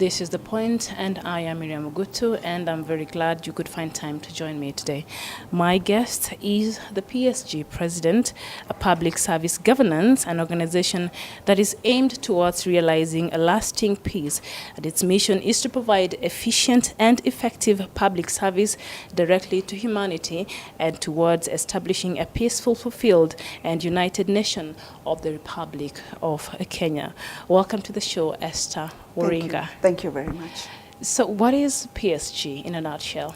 This is The Point, and I am Miriam Ogutu, and I'm very glad you could find time to join me today. My guest is the PSG President, a public service governance, an organization that is aimed towards realizing a lasting peace. And its mission is to provide efficient and effective public service directly to humanity and towards establishing a peaceful, fulfilled, and united nation of the Republic of Kenya. Welcome to the show, Esther Waringa. Thank you very much. So what is PSG in a nutshell?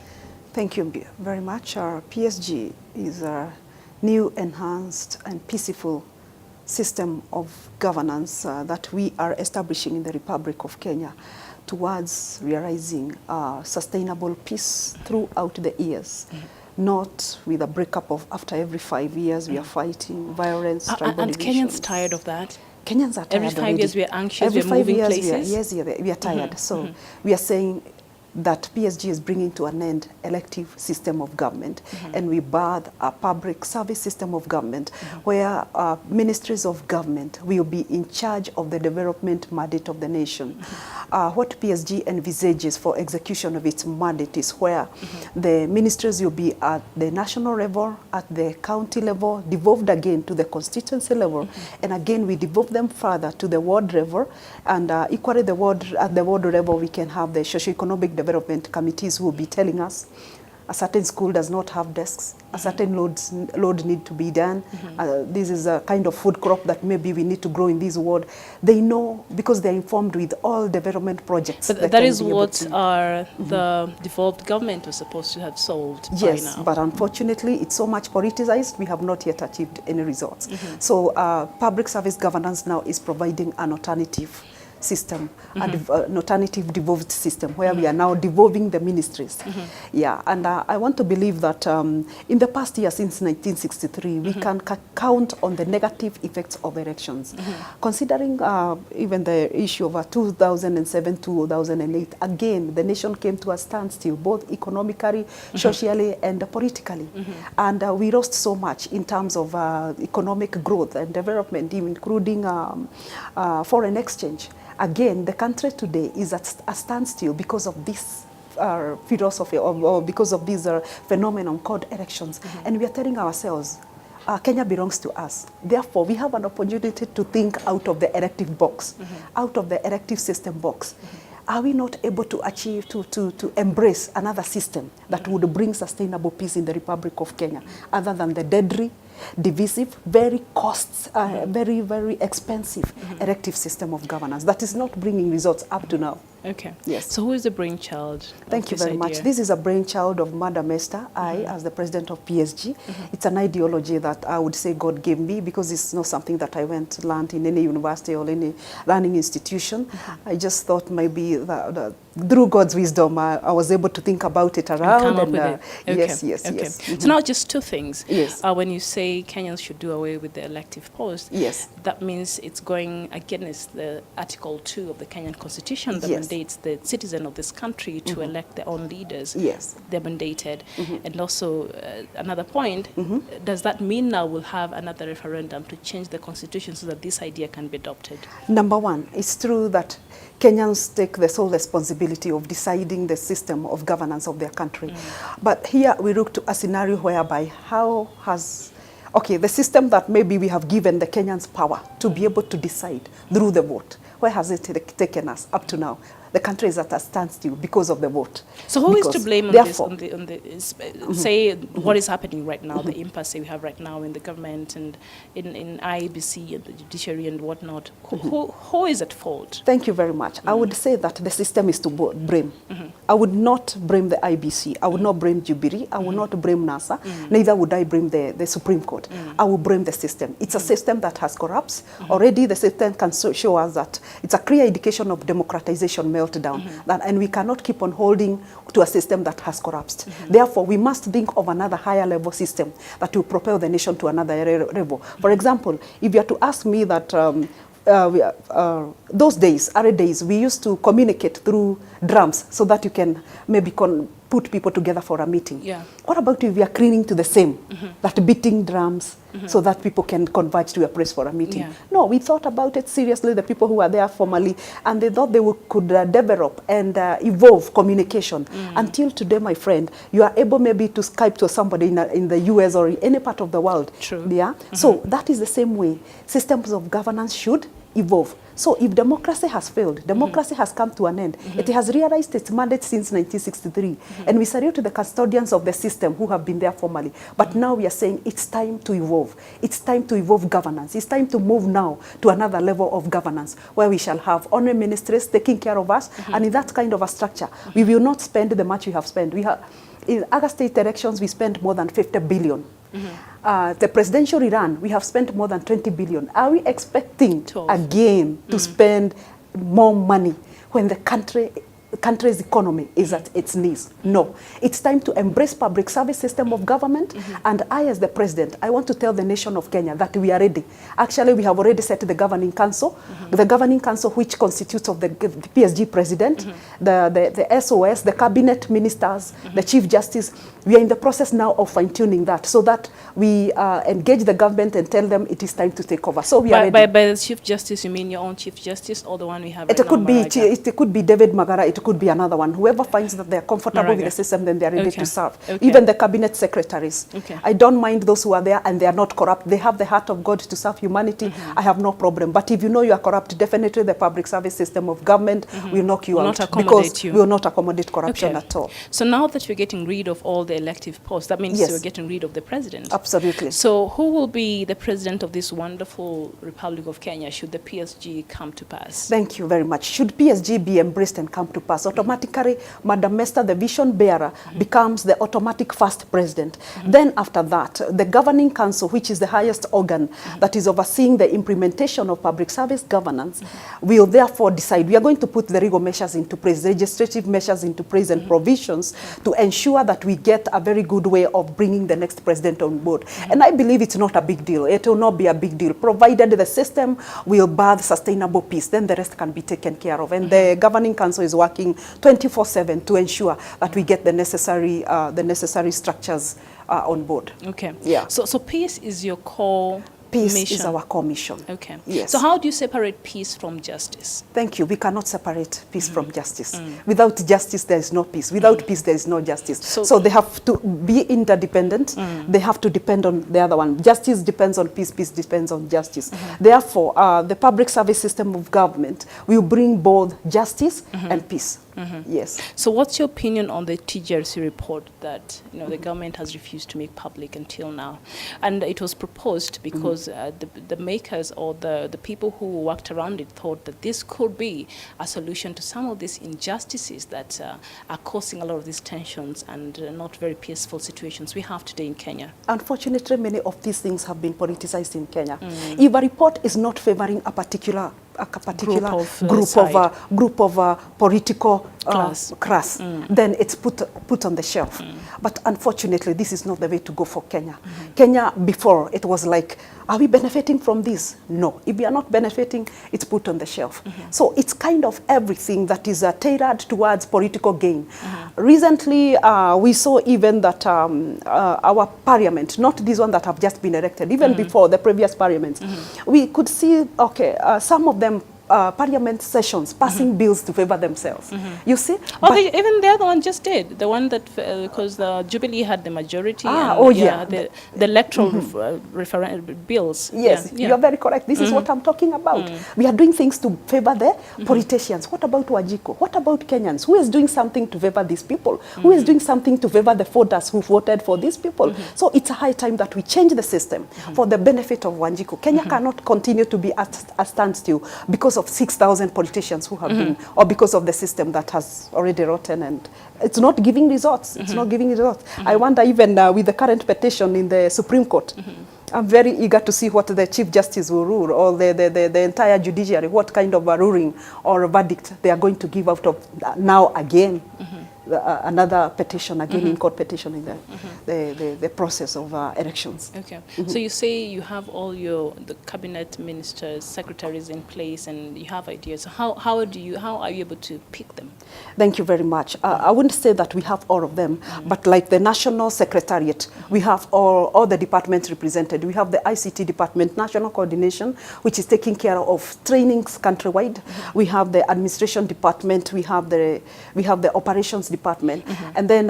Thank you very much. Our PSG is a new, enhanced and peaceful system of governance that we are establishing in the Republic of Kenya towards realizing sustainable peace throughout the years. Not with a breakup of after every 5 years we are fighting violence, tribal and divisions. Kenyans tired of that? Kenyans are tired every 5 already. years we are anxious, every we are 5 moving years places? we are tired. So we are saying that PSG is bringing to an end elective system of government, and we birth a public service system of government where ministries of government will be in charge of the development mandate of the nation. What PSG envisages for execution of its mandate is where the ministries will be at the national level, at the county level, devolved again to the constituency level, and again we devolve them further to the ward level, and equally at the ward level we can have the socio-economic development committees who will be telling us a certain school does not have desks, a certain load need to be done, this is a kind of food crop that maybe we need to grow in this ward. They know because they're informed with all development projects. But that is what the devolved government was supposed to have solved by now. But unfortunately it's so much politicized, we have not yet achieved any results. So public service governance now is providing an alternative system, an alternative devolved system where we are now devolving the ministries. Yeah, and I want to believe that in the past year since 1963 we can count on the negative effects of elections. Considering even the issue of 2007 to 2008, again the nation came to a standstill both economically, socially and politically, and we lost so much in terms of economic growth and development, including foreign exchange. Again, the country today is at a standstill because of this philosophy or because of this phenomenon called elections. And we are telling ourselves, Kenya belongs to us. Therefore, we have an opportunity to think out of the elective box, out of the elective system box. Are we not able to achieve, to embrace another system that would bring sustainable peace in the Republic of Kenya, other than the deadly, divisive, very very, very expensive elective system of governance that is not bringing results up to now? Okay. Yes. So who is the brainchild? Thank you very much. This is a brainchild of Madam Esther, I, as the president of PSG. It's an ideology that I would say God gave me because it's not something that I went to learn in any university or any learning institution. I just thought maybe that through God's wisdom, I was able to think about it around. And come up with it. Okay. Yes. So now just two things. Yes. When you say Kenyans should do away with the elective post, yes, that means it's going against the Article 2 of the Kenyan Constitution that mandates the citizen of this country to elect their own leaders. Yes. They're mandated. And also, another point, does that mean now we'll have another referendum to change the constitution so that this idea can be adopted? Number one, it's true that Kenyans take the sole responsibility of deciding the system of governance of their country. But here we look to a scenario whereby how has, the system that maybe we have given the Kenyans power to be able to decide through the vote, where has it taken us up to now? The country is at a standstill because of the vote. So who is to blame on this? Say what is happening right now, the impasse we have right now in the government and in IEBC and the judiciary and whatnot. Who is at fault? Thank you very much. I would say that the system is to blame. I would not blame the IBC. I would not blame Jubilee. I would not blame NASA. Neither would I blame the Supreme Court. I will blame the system. It's a system that has corrupted. Already the system can show us that it's a clear indication of democratization meltdown, and we cannot keep on holding to a system that has collapsed. Therefore, we must think of another higher level system that will propel the nation to another level. For example, if you are to ask me that those days, early days, we used to communicate through drums so that you can maybe put people together for a meeting. Yeah. What about if we are cleaning to the same, that beating drums, so that people can converge to a place for a meeting? Yeah. No, we thought about it seriously, the people who were there formally, and they thought they could develop and evolve communication. Until today, my friend, you are able maybe to Skype to somebody in the US or in any part of the world. True. Yeah. So that is the same way systems of governance should evolve. So if democracy has failed, democracy has come to an end. It has realized its mandate since 1963. And we salute the custodians of the system who have been there formally. But now we are saying it's time to evolve. It's time to evolve governance. It's time to move now to another level of governance where we shall have honorary ministries taking care of us. And in that kind of a structure, we will not spend the much we have spent. In other state elections, we spent more than 50 billion. The presidential run, we have spent more than 20 billion. Are we expecting again to spend more money when the country's economy is at its knees? No. It's time to embrace public service system of government. And I, as the president, I want to tell the nation of Kenya that we are ready. Actually, we have already set the governing council. The governing council, which constitutes of the PSG president, the SOS, the cabinet ministers, the chief justice. We are in the process now of fine-tuning that so that we engage the government and tell them it is time to take over. So we are ready. By the chief justice, you mean your own chief justice or the one we have right It could now, it could be David Magara, it could be another one. Whoever finds that they are comfortable with the system, then they are ready to serve. Even the cabinet secretaries. I don't mind those who are there and they are not corrupt. They have the heart of God to serve humanity. I have no problem. But if you know you are corrupt, definitely the public service system of government will knock you out, because we will not accommodate corruption at all. So now that you're getting rid of all the elective posts, that means you're getting rid of the president. Absolutely. So who will be the president of this wonderful Republic of Kenya should the PSG come to pass? Thank you very much. Should PSG be embraced and come to pass, automatically Madam Esther, the vision bearer, becomes the automatic first president. Then after that, the governing council, which is the highest organ that is overseeing the implementation of public service governance, will therefore decide. We are going to put the legal measures into place, the legislative measures into place and provisions to ensure that we get a very good way of bringing the next president on board. And I believe it's not a big deal. It will not be a big deal, provided the system will birth sustainable peace. Then the rest can be taken care of. And the governing council is working 24/7 to ensure that we get the necessary structures on board. Okay. Yeah. So peace is your core Peace mission. is our core mission. Okay. Yes. So how do you separate peace from justice? Thank you. We cannot separate peace from justice. Without justice, there is no peace. Without peace, there is no justice. So they have to be interdependent. They have to depend on the other one. Justice depends on peace. Peace depends on justice. Therefore, the public service system of government will bring both justice and peace. Yes. So what's your opinion on the TGRC report that the government has refused to make public until now? And it was proposed because the makers or the people who worked around it thought that this could be a solution to some of these injustices that are causing a lot of these tensions and not very peaceful situations we have today in Kenya. Unfortunately, many of these things have been politicized in Kenya. If a report is not favoring a particular group of political class, then it's put on the shelf. But unfortunately, this is not the way to go for Kenya. Kenya, before, it was like, are we benefiting from this? No. If we are not benefiting, it's put on the shelf. So it's kind of everything that is tailored towards political gain. Recently, we saw even that our parliament, not these ones that have just been elected, even before the previous parliaments, we could see, some of them parliament sessions passing bills to favor themselves. You see? Even the other one just did. The one that, because the Jubilee had the majority. The electoral bills. Yes, you are very correct. This is what I'm talking about. We are doing things to favor the politicians. What about Wajiko? What about Kenyans? Who is doing something to favor these people? Who is doing something to favor the voters who voted for these people? So it's a high time that we change the system for the benefit of Wanjiku. Kenya cannot continue to be at a standstill because of 6,000 politicians who have been, or because of the system that has already rotten and it's not giving results. It's not giving results. I wonder even with the current petition in the Supreme Court, I'm very eager to see what the Chief Justice will rule, or the entire judiciary, what kind of a ruling or a verdict they are going to give out of now again. another petition again in court petition in the process of elections. Okay. So you say you have all the cabinet ministers, secretaries in place, and you have ideas. How are you able to pick them? Thank you very much. I wouldn't say that we have all of them, but like the National Secretariat, we have all the departments represented. We have the ICT department, National Coordination, which is taking care of trainings countrywide. We have the administration department. We have the operations department, and then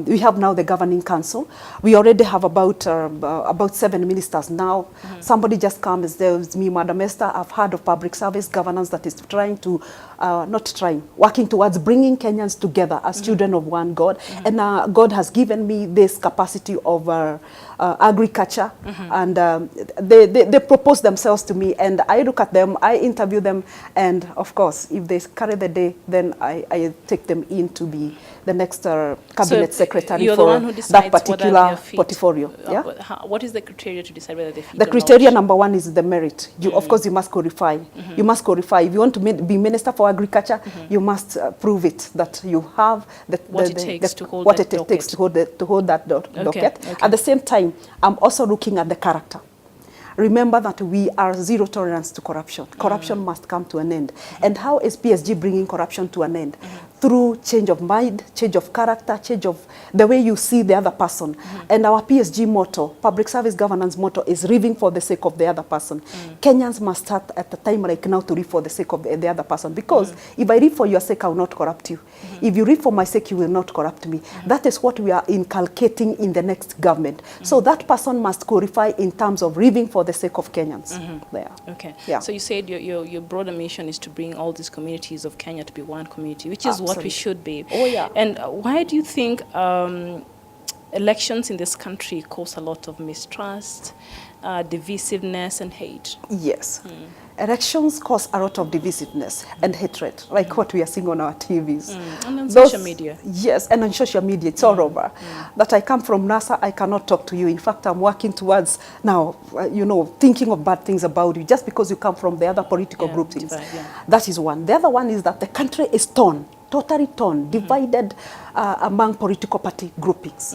we have now the governing council. We already have about 7 ministers now. Somebody just comes there with me, Madam Esther. I've heard of public service governance that is working towards bringing Kenyans together as children of one God. And God has given me this capacity of agriculture, and they propose themselves to me, and I look at them, I interview them, and of course, if they carry the day, then I take them in to be the next cabinet secretary for that particular portfolio. Yeah? What is the criteria to decide whether they fit? The criteria number one is the merit. Of course, you must qualify. You must qualify. If you want to be Minister for Agriculture, you must prove it that you have what it takes to hold that docket. Okay. At the same time, I'm also looking at the character. Remember that we are zero tolerance to corruption. Corruption must come to an end. And how is PSG bringing corruption to an end? Through change of mind, change of character, change of the way you see the other person. And our PSG motto, public service governance motto, is living for the sake of the other person. Kenyans must start at the time like now to live for the sake of the other person. Because if I live for your sake, I will not corrupt you. If you live for my sake, you will not corrupt me. That is what we are inculcating in the next government. So that person must qualify in terms of living for the sake of Kenyans. There. Okay. Yeah. So you said your broader mission is to bring all these communities of Kenya to be one community, which is what we should be. Oh, yeah. And why do you think elections in this country cause a lot of mistrust, divisiveness, and hate? Yes. Elections cause a lot of divisiveness and hatred, like what we are seeing on our TVs. And on social media. Yes, and on social media, it's all over. That I come from NASA, I cannot talk to you. In fact, I'm working towards now, thinking of bad things about you just because you come from the other political groupings. That is one. The other one is that the country is torn, totally torn, divided among political party groupings.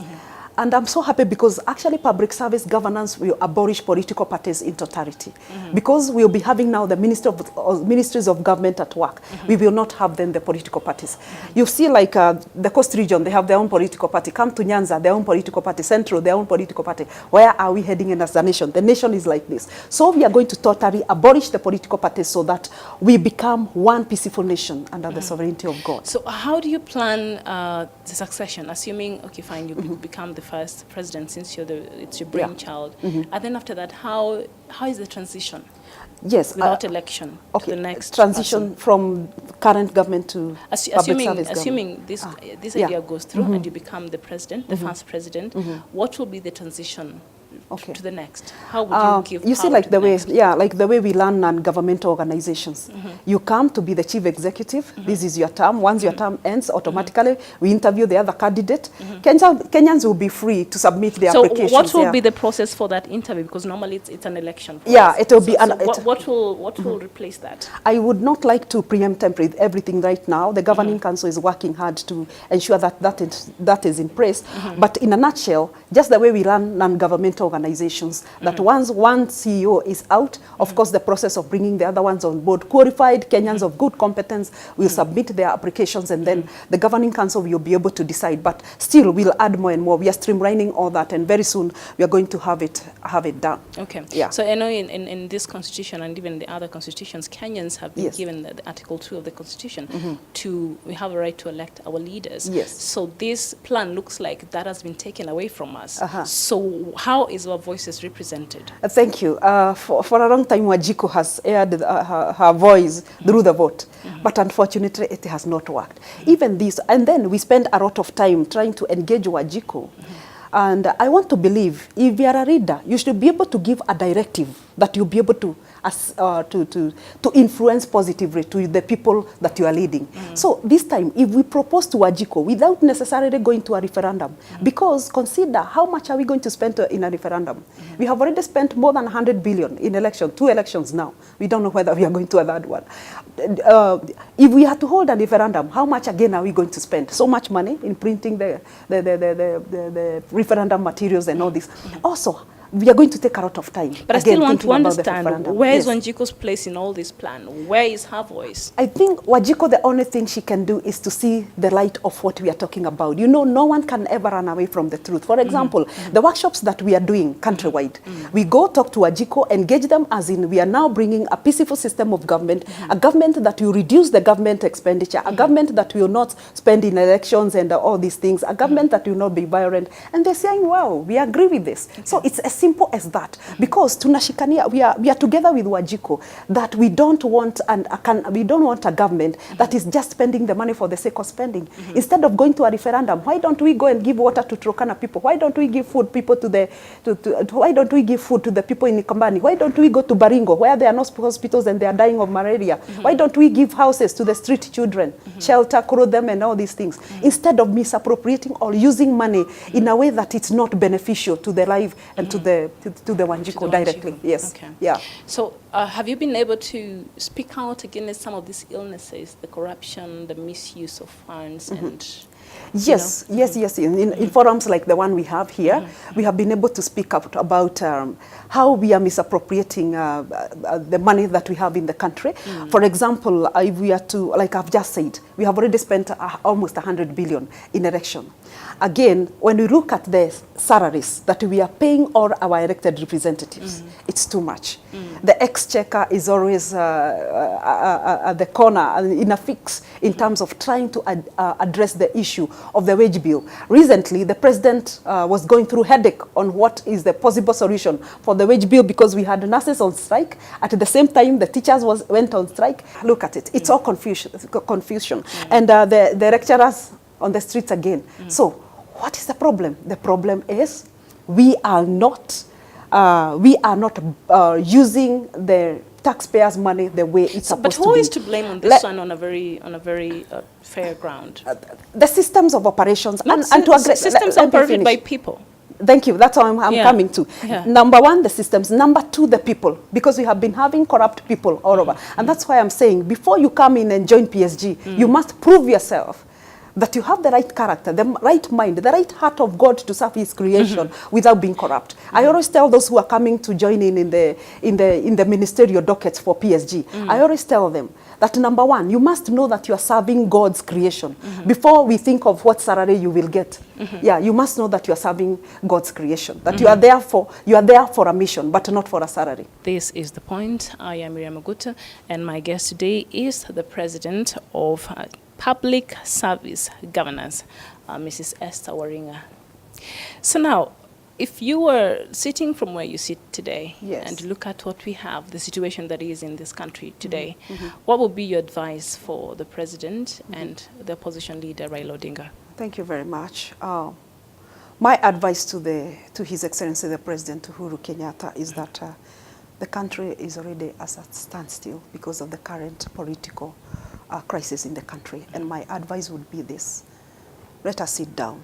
And I'm so happy because actually public service governance will abolish political parties in totality. Because we'll be having now the ministries of government at work. We will not have then the political parties. You see like the Coast region, they have their own political party. Come to Nyanza, their own political party. Central, their own political party. Where are we heading in as a nation? The nation is like this. So we are going to totally abolish the political parties so that we become one peaceful nation under the sovereignty of God. So how do you plan the succession? Assuming, okay, fine, you become the first president since it's your brainchild. And then after that, how is the transition? Yes, without election to the next transition person? From current government to assuming this idea goes through and you become the president, the first president, what will be the transition to the next? How would you give? You see, like the way, like the way we learn non-governmental organizations. You come to be the chief executive. This is your term. Once your term ends, automatically we interview the other candidate. Kenyans will be free to submit their applications. So what will be the process for that interview? Because normally it's an election. It will be. What will replace that? I would not like to preempt everything right now. The governing council is working hard to ensure that is in place. But in a nutshell, just the way we run non-governmental organizations, that once one CEO is out, of course the process of bringing the other ones on board, qualified Kenyans of good competence, will submit their applications, and then the governing council will be able to decide. But still, we'll add more and more. We are streamlining all that, and very soon we are going to have it done. Okay. Yeah. So I know in this constitution and even the other constitutions, Kenyans have been given the Article 2 of the Constitution we have a right to elect our leaders. Yes. So this plan looks like that has been taken away from us. So how is our voices represented? Thank you. For a long time, Wajiko has aired her voice through the vote, but unfortunately, it has not worked. Even this, and then we spend a lot of time trying to engage Wajiko. And I want to believe, if you are a reader, you should be able to give a directive that you'll be able to influence positively to the people that you are leading. So this time, if we propose to Wajiko without necessarily going to a referendum, because consider how much are we going to spend in a referendum? We have already spent more than 100 billion in 2 elections now. We don't know whether we are going to a third one. if we had to hold a referendum, how much again are we going to spend? So much money in printing the referendum materials and all this. Also, we are going to take a lot of time. But again, I still want to understand, where is yes. Wanjiko's place in all this plan? Where is her voice? I think Wanjiko, the only thing she can do is to see the light of what we are talking about. You know, no one can ever run away from the truth. For example, the workshops that we are doing countrywide, we go talk to Wanjiko, engage them as in we are now bringing a peaceful system of government, a government that will reduce the government expenditure, a government that will not spend in elections and all these things, a government that will not be violent. And they're saying, wow, we agree with this. Okay. So it's as simple as that, because tunashikania, we are together with Wanjiko that we don't want a government that is just spending the money for the sake of spending. Instead of going to a referendum, why don't we go and give water to Turkana people? Why don't we give food people why don't we give food to the people in Ikambani? Why don't we go to Baringo where there are no hospitals and they are dying of malaria? Why don't we give houses to the street children, shelter, clothe them and all these things, instead of misappropriating or using money in a way that it's not beneficial to the life and to the Wanjiko directly. Wanjiko. Yes. Okay. Yeah. So have you been able to speak out against some of these illnesses, the corruption, the misuse of funds, and yes, yes. In forums like the one we have here, we have been able to speak up about how we are misappropriating the money that we have in the country. For example, if we are to, like I've just said, we have already spent almost 100 billion in election. Again, when we look at the salaries that we are paying all our elected representatives, it's too much. The exchequer is always at the corner, in a fix, in terms of trying to address the issue of the wage bill. Recently, the president was going through headache on what is the possible solution for the wage bill, because we had nurses on strike. At the same time, the teachers went on strike. Look at it. It's all confusion. And the lecturers on the streets again. So what is the problem? The problem is we are not using the taxpayers' money the way it's supposed to be. But who is to blame on this one on a very fair ground? The systems of operations and to systems operated by people. Thank you. That's what I'm coming to. Yeah. Number one, the systems. Number two, the people. Because we have been having corrupt people all over. And that's why I'm saying, before you come in and join PSG, you must prove yourself that you have the right character, the right mind, the right heart of God to serve His creation without being corrupt. I always tell those who are coming to join in the ministerial dockets for PSG, I always tell them that number one, you must know that you are serving God's creation. Before we think of what salary you will get, yeah, you must know that you are serving God's creation. That you are there for a mission, but not for a salary. This is the point. I am Miriam Ogutu, and my guest today is the president of Public Service Governance, Mrs. Esther Waringa. So now, if you were sitting from where you sit today and look at what we have, the situation that is in this country today, what would be your advice for the president and the opposition leader, Raila Odinga? Thank you very much. My advice to His Excellency the President Uhuru Kenyatta is that the country is already at a standstill because of the current political crisis in the country. And my advice would be this: let us sit down.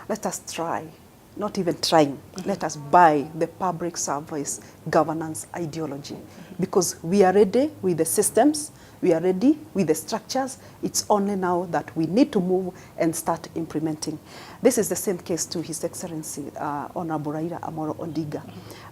Let us try, not even trying, let us buy the public service governance ideology, because we are ready with the systems, we are ready with the structures. It's only now that we need to move and start implementing. This is the same case to His Excellency Honorable Raila Amolo Odinga,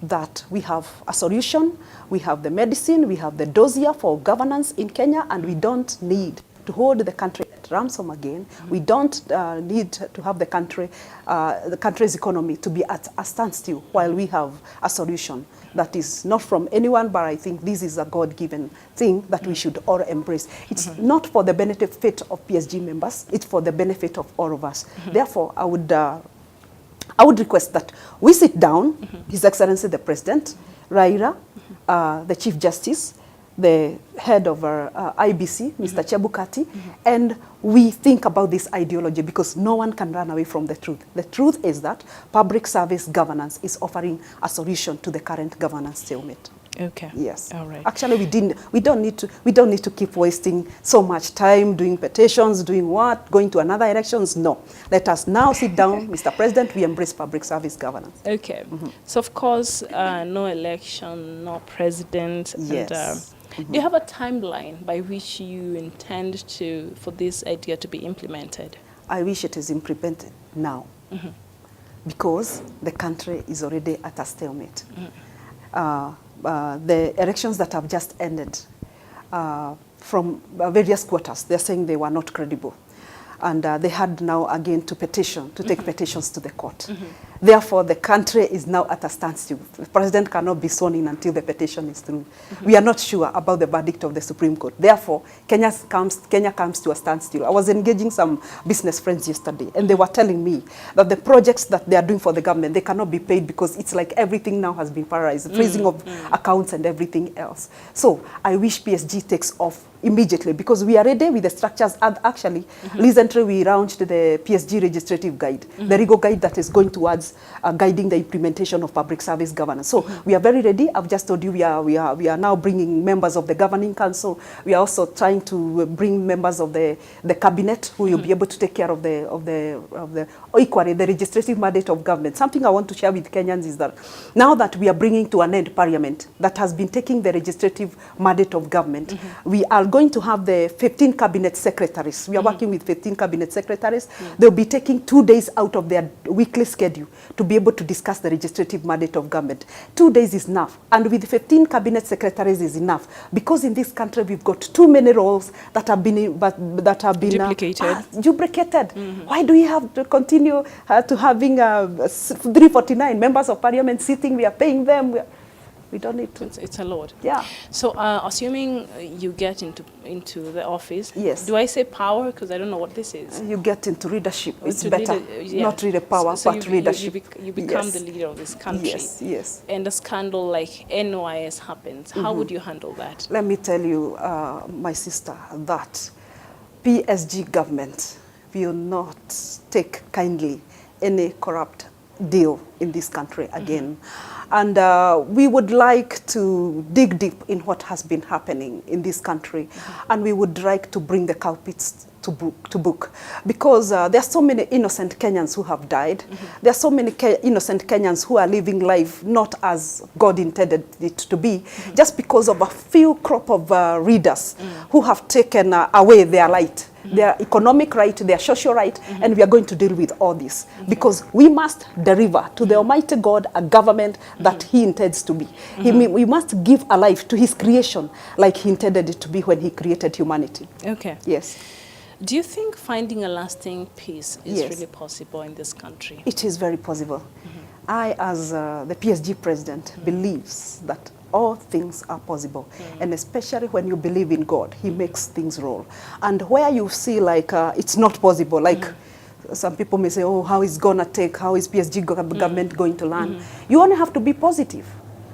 that we have a solution, we have the medicine, we have the dossier for governance in Kenya, and we don't need to hold the country at ransom again. We don't need to have the country's economy to be at a standstill while we have a solution that is not from anyone, but I think this is a God-given thing that we should all embrace. It's not for the benefit of PSG members, it's for the benefit of all of us. Therefore, I would request that we sit down, His Excellency the President, Raila, the Chief Justice, the head of our IBC, Mr. Chebukati, and we think about this ideology, because no one can run away from the truth. The truth is that public service governance is offering a solution to the current governance stalemate. Okay. Yes. All right. Actually, we don't need to keep wasting so much time doing petitions, doing what, going to another elections. No. Let us now sit down, Mr. President. We embrace public service governance. Okay. So of course, no election, no president. Yes. Do you have a timeline by which you intend for this idea to be implemented? I wish it is implemented now, because the country is already at a stalemate. The elections that have just ended from various quarters, they're saying they were not credible. And they had now again to take petitions to the court. Therefore, the country is now at a standstill. The president cannot be sworn in until the petition is through. We are not sure about the verdict of the Supreme Court. Therefore, Kenya comes to a standstill. I was engaging some business friends yesterday, and they were telling me that the projects that they are doing for the government, they cannot be paid because it's like everything now has been paralyzed, freezing of accounts and everything else. So I wish PSG takes off immediately, because we are ready with the structures. And actually, recently we launched the PSG legislative guide, the legal guide that is going towards guiding the implementation of public service governance. So we are very ready. I've just told you we are now bringing members of the governing council. We are also trying to bring members of the cabinet who will be able to take care of equally the legislative mandate of government. Something I want to share with Kenyans is that now that we are bringing to an end parliament that has been taking the legislative mandate of government, we are going to have the 15 cabinet secretaries. We are working with 15 cabinet secretaries. They'll be taking 2 days out of their weekly schedule to be able to discuss the legislative mandate of government. 2 days is enough. And with 15 cabinet secretaries is enough, because in this country we've got too many roles that have been duplicated. Why do we have to continue to having 349 members of parliament sitting? We are paying them. We don't need to. It's a lot. Yeah. So assuming you get into the office, yes. Do I say power? Because I don't know what this is. You get into leadership. It's into better. Yeah. Not really power, so but leadership. You become yes. the leader of this country. Yes, yes. And a scandal like NYS happens. How would you handle that? Let me tell you, my sister, that PSG government will not take kindly any corrupt deal in this country again. And we would like to dig deep in what has been happening in this country. And we would like to bring the culprits to book. Because there are so many innocent Kenyans who have died. There are so many innocent Kenyans who are living life not as God intended it to be, just because of a few crop of readers who have taken away their right. Their economic right, their social right, and we are going to deal with all this. Because we must deliver to the Almighty God a government that He intends to be. We must give a life to His creation like He intended it to be when He created humanity. Okay. Yes. Do you think finding a lasting peace is yes. really possible in this country? It is very possible. I, as the PSG president, believes that all things are possible. And especially when you believe in God, He makes things roll. And where you see like it's not possible, like some people may say, oh, how is PSG government going to learn? You only have to be positive,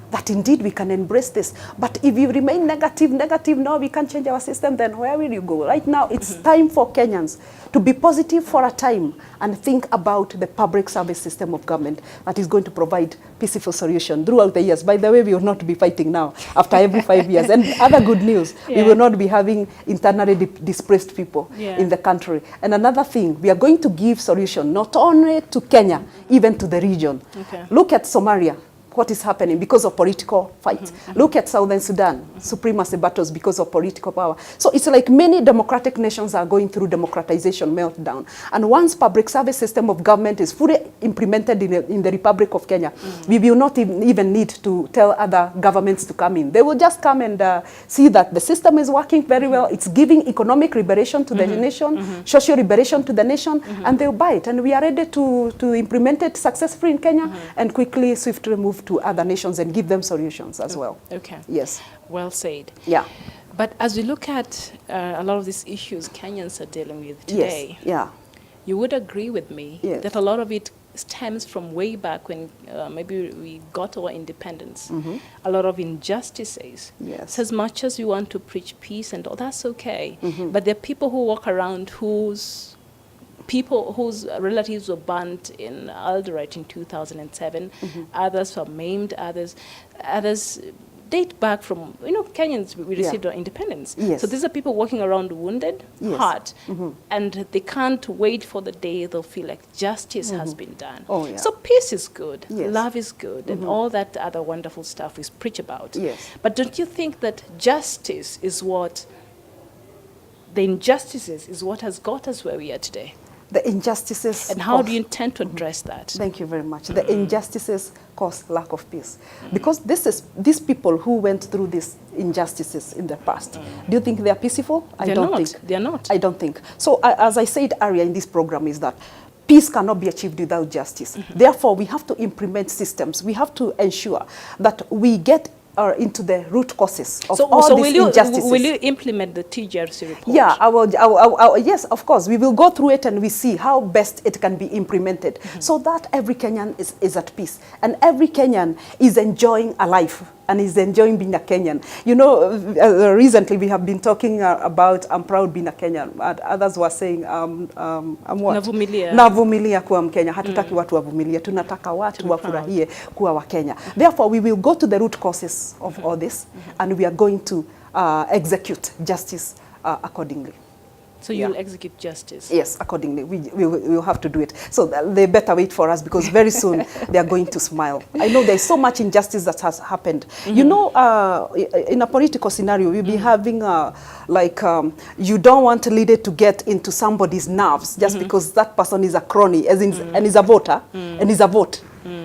that indeed we can embrace this. But if you remain negative, no, we can't change our system, then where will you go? Right now, it's time for Kenyans to be positive for a time and think about the public service system of government that is going to provide peaceful solution throughout the years. By the way, we will not be fighting now after every 5 years. And other good news, we will not be having internally displaced people in the country. And another thing, we are going to give solution not only to Kenya, even to the region. Okay. Look at Somalia. What is happening because of political fights. Look at Southern Sudan, supremacy battles because of political power. So it's like many democratic nations are going through democratization meltdown. And once public service system of government is fully implemented in the Republic of Kenya, we will not even need to tell other governments to come in. They will just come and see that the system is working very well. It's giving economic liberation to the nation, social liberation to the nation, and they'll buy it. And we are ready to implement it successfully in Kenya and quickly, swiftly move to other nations and give them solutions as well. Okay. Yes. Well said. Yeah. But as we look at a lot of these issues Kenyans are dealing with today, you would agree with me that a lot of it stems from way back when maybe we got our independence. A lot of injustices. Yes. So as much as we want to preach peace and all, that's okay. But there are people who walk around whose relatives were burnt in Eldoret in 2007, others were maimed, others date back from, Kenyans, we received our independence. Yes. So these are people walking around wounded, hurt, and they can't wait for the day they'll feel like justice has been done. Oh, yeah. So peace is good, Yes. love is good, and all that other wonderful stuff we preach about. Yes. But don't you think that justice is what, the injustices is what has got us where we are today? The injustices. And how do you intend to address that? Thank you very much. The injustices cause lack of peace. Because these people who went through these injustices in the past, do you think they are peaceful? I don't think. They're not. I don't think. So as I said earlier in this program is that peace cannot be achieved without justice. Therefore, we have to implement systems. We have to ensure that we get into the root causes of all these injustices. Will you implement the TGRC report? Yeah, yes, of course. We will go through it and we see how best it can be implemented so that every Kenyan is at peace and every Kenyan is enjoying a life and is enjoying being a Kenyan. You know, recently we have been talking about I'm proud being a Kenyan. Others were saying I'm what? Navumilia. Navumilia kuwa Mkenya. Hatutaki watu wavumilie. Tunataka watu wafurahie kuwa wa Kenya. Therefore, we will go to the root causes of all this and we are going to execute justice accordingly. So you'll execute justice? Yes, accordingly. We will have to do it. So they better wait for us because very soon they are going to smile. I know there's so much injustice that has happened. You know, in a political scenario, we'll be having you don't want a leader to get into somebody's nerves just because that person is a crony and is a voter and is a vote.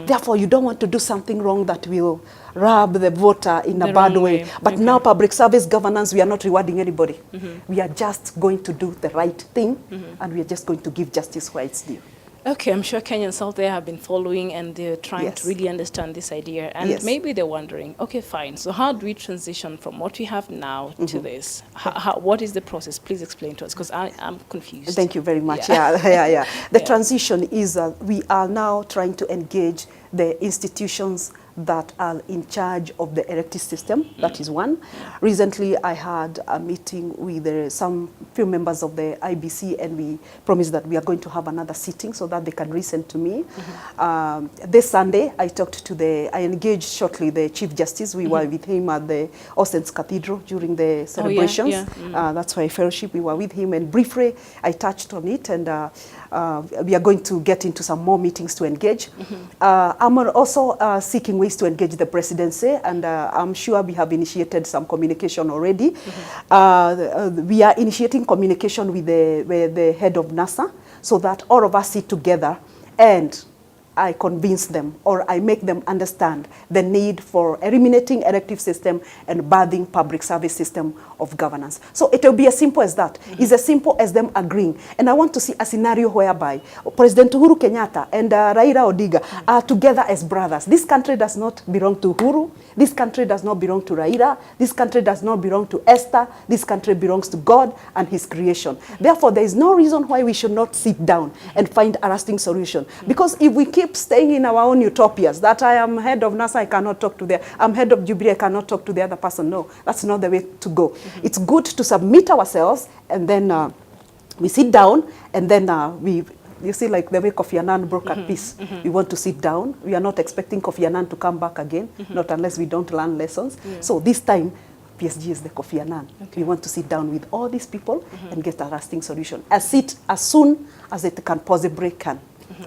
Therefore, you don't want to do something wrong that will rub the voter in a bad way. But now public service governance, we are not rewarding anybody. We are just going to do the right thing and we are just going to give justice where it's due. Okay, I'm sure Kenyans out there have been following and they're trying to really understand this idea. And maybe they're wondering, okay, fine. So how do we transition from what we have now to this? What is the process? Please explain to us because I'm confused. Thank you very much. Yeah. The transition is we are now trying to engage the institutions that are in charge of the elected system. That is one. Recently, I had a meeting with some few members of the IBC, and we promised that we are going to have another sitting so that they can listen to me. This Sunday, I engaged shortly the Chief Justice. We were with him at the Austin's Cathedral during the celebrations. That's why fellowship. We were with him, and briefly I touched on it, and we are going to get into some more meetings to engage. I'm also seeking ways to engage the presidency, and I'm sure we have initiated some communication already. We are initiating communication with the head of NASA so that all of us sit together and I convince them or I make them understand the need for eliminating elective system and birthing public service system of governance. So it will be as simple as that. It's as simple as them agreeing. And I want to see a scenario whereby President Uhuru Kenyatta and Raila Odinga are together as brothers. This country does not belong to Uhuru. This country does not belong to Raila. This country does not belong to Esther. This country belongs to God and his creation. Therefore, there is no reason why we should not sit down and find a lasting solution. Because if we keep staying in our own utopias, that I am head of NASA, I cannot talk to I'm head of Jubilee, I cannot talk to the other person. No, that's not the way to go. It's good to submit ourselves, and then we sit down, and then you see, like the way Kofi Annan broke at peace. We want to sit down. We are not expecting Kofi Annan to come back again, not unless we don't learn lessons. So this time, PSG is the Kofi Annan. We want to sit down with all these people and get a lasting solution. As soon as it can possibly can.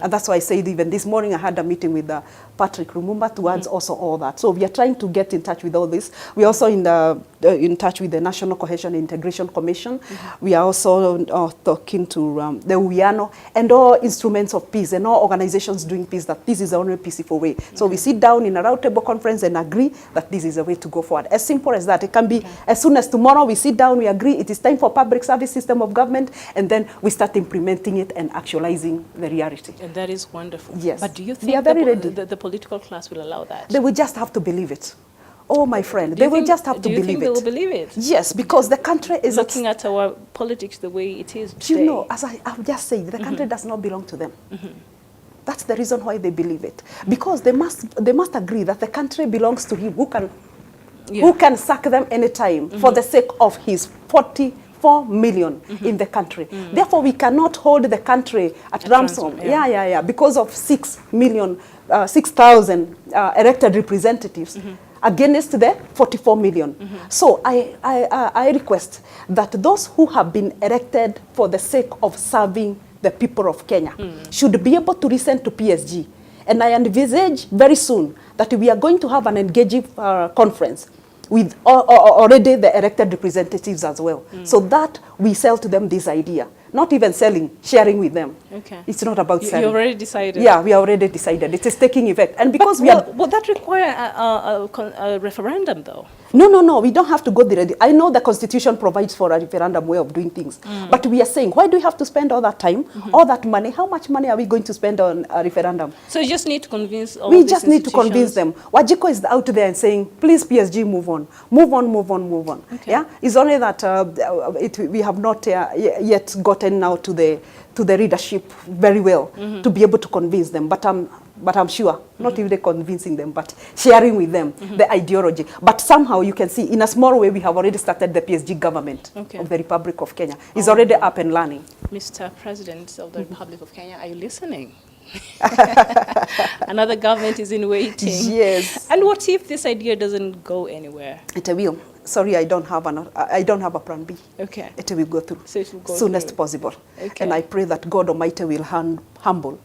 And that's why I said even this morning I had a meeting with Patrick Lumumba towards also all that. So we are trying to get in touch with all this. We are also in touch with the National Cohesion and Integration Commission. We are also talking to the UIANO and all instruments of peace and all organizations doing peace, that this is the only peaceful way. So we sit down in a roundtable conference and agree that this is the way to go forward. As simple as that. It can be as soon as tomorrow we sit down, we agree it is time for public service system of government, and then we start implementing it and actualizing the reality. And that is wonderful. Yes. But do you think the political class will allow that? They will just have to believe it. Oh, my friend, they will just have to believe it. Do you think they will believe it? Yes, because the country is... Looking at our politics the way it is today. You know, as I've just said, the country does not belong to them. That's the reason why they believe it. Because they must agree that the country belongs to him who can sack them anytime for the sake of his 44 million in the country. Therefore, we cannot hold the country at ransom. Because of 6,000 elected representatives. against the 44 million. So I request that those who have been elected for the sake of serving the people of Kenya should be able to listen to PSG. And I envisage very soon that we are going to have an engaging conference with already the elected representatives as well. So that we sell to them this idea. Not even selling, sharing with them. Okay. It's not about selling. You already decided? Yeah, we already decided. It is taking effect. And because would that require a referendum, though? No, we don't have to go there. I know the Constitution provides for a referendum way of doing things. But we are saying, why do we have to spend all that time, all that money? How much money are we going to spend on a referendum? So you just need to convince all We these just need to convince them. Wajiko is out there and saying, please, PSG, move on. Move on, move on, move on. Okay. Yeah? It's only that we have not yet gotten now to the readership very well to be able to convince them. But I'm sure, not even convincing them, but sharing with them the ideology. But somehow you can see, in a small way, we have already started the PSG government of the Republic of Kenya. It's already up and running. Mr. President of the Republic of Kenya, are you listening? Another government is in waiting. Yes. And what if this idea doesn't go anywhere? It will. Sorry, I don't have a plan B. Okay. It will go through. So it will go soonest through. Possible. Okay. And I pray that God Almighty will humble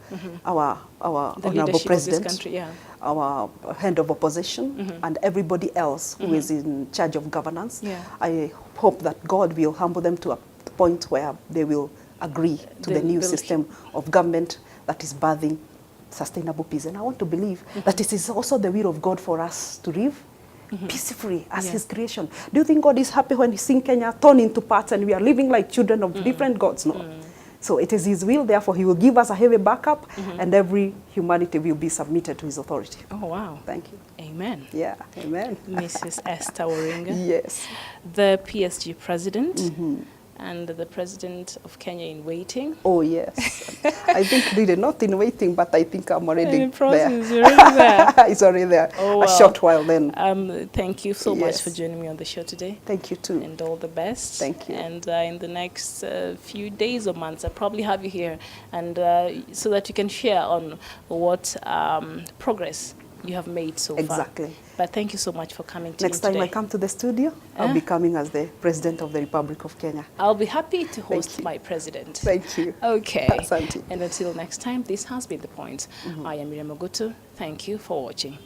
our honorable president, of this country, our head of opposition, and everybody else who is in charge of governance. Yeah. I hope that God will humble them to a point where they will agree to the new system of government that is birthing sustainable peace. And I want to believe that it is also the will of God for us to live peacefully as His creation. Do you think God is happy when He sees Kenya torn into parts and we are living like children of different gods? No. So it is His will, therefore He will give us a heavy backup and every humanity will be submitted to His authority. Oh, wow. Thank you. Amen. Yeah, amen. Mrs. Esther Waringa. Yes. The PSG president. And the president of Kenya in waiting. Oh, yes. I think really not in waiting, but I think I'm already in process, there. You're already there. It's already there. Oh, well. A short while then. Thank you so much for joining me on the show today. Thank you too. And all the best. Thank you. And in the next few days or months, I'll probably have you here, and so that you can share on what progress you have made so far. Exactly. But thank you so much for coming to Next time today. I come to the studio, I'll be coming as the President of the Republic of Kenya. I'll be happy to host my president. Thank you. Okay. Asante. And until next time, this has been The Point. I am Miriam Ogutu. Thank you for watching.